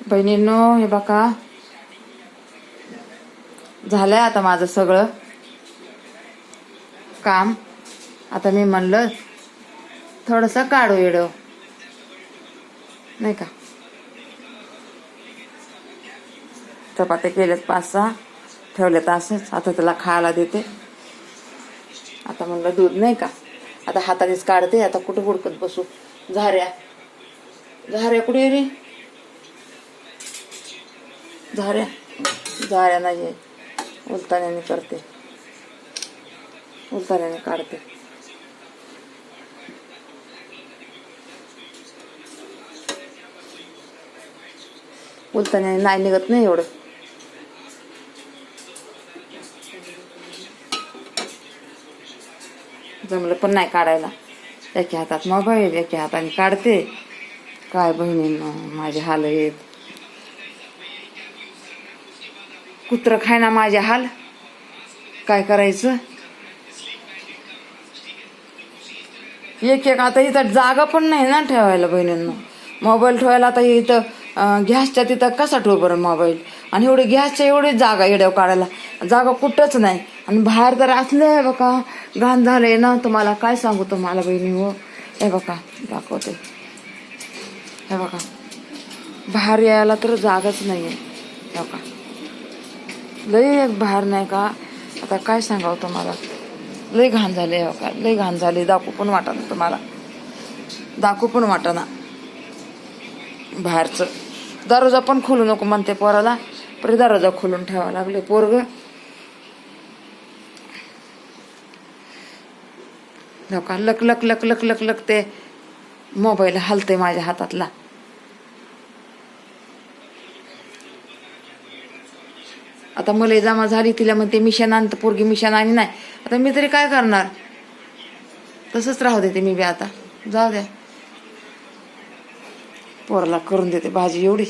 बहिणींनो, हे बघा झालंय आता माझं सगळं काम. आता मी म्हणलं थोडंसं काढू येडो, नाही का. चपात्या केल्यात 5-6 ठेवल्यात असंच. आता त्याला खायला देते. आता म्हणलं दूध नाही का, आता हातानेच काढते. आता कुठं हुडकत बसू. झाऱ्या कुठे रे? झाऱ्या नाही, उलताण्याने करते, उलताण्याने काढते. उलताण्याने नाही निघत नाही एवढं. जमलं पण नाही काढायला. एका हातात मोबाईल, एका हाताने काढते. काय बहिणींनो माझे हाल आहेत. कुत्रं खायना माझे हाल. काय करायचं. एक आता इथं जागा पण नाही ना ठेवायला बहिणींनो. मोबाईल ठेवायला आता इथं गॅसच्या तिथं कसा ठेवू बरं मोबाईल. आणि एवढी गॅसच्या एवढी जागा येड्याव काढायला जागा कुठंच नाही. आणि बाहेर जर असले बघा घाण झालंय ना, तुम्हाला काय सांगू तुम्हाला बहिणी हो. हे बघा दाखवते. हे बघा बाहेर यायला तर जागाच नाही आहे. हे बघा लई बाहेर नाही का. आता काय सांगावं तुम्हाला. लई घाण झाले. हो का लई घाण झाली. दाखवू पण वाटाना तुम्हाला. दाखवू पण वाटाना. बाहेरचं दरवाजा पण खोलू नको म्हणते पोराला. पण दरवाजा खोलून ठेवावं लागले पोरग. का लक लक लक लक लक लक ते मोबाईल हलते माझ्या हातातला. आता मला जमा झाली. तिला म्हणते मिशन आणतं पोरगी मिशन आणि नाही. आता मी तरी काय करणार. तसंच राहू देते मी बी आता. जाऊ द्या. पोराला करून देते भाजी एवढी.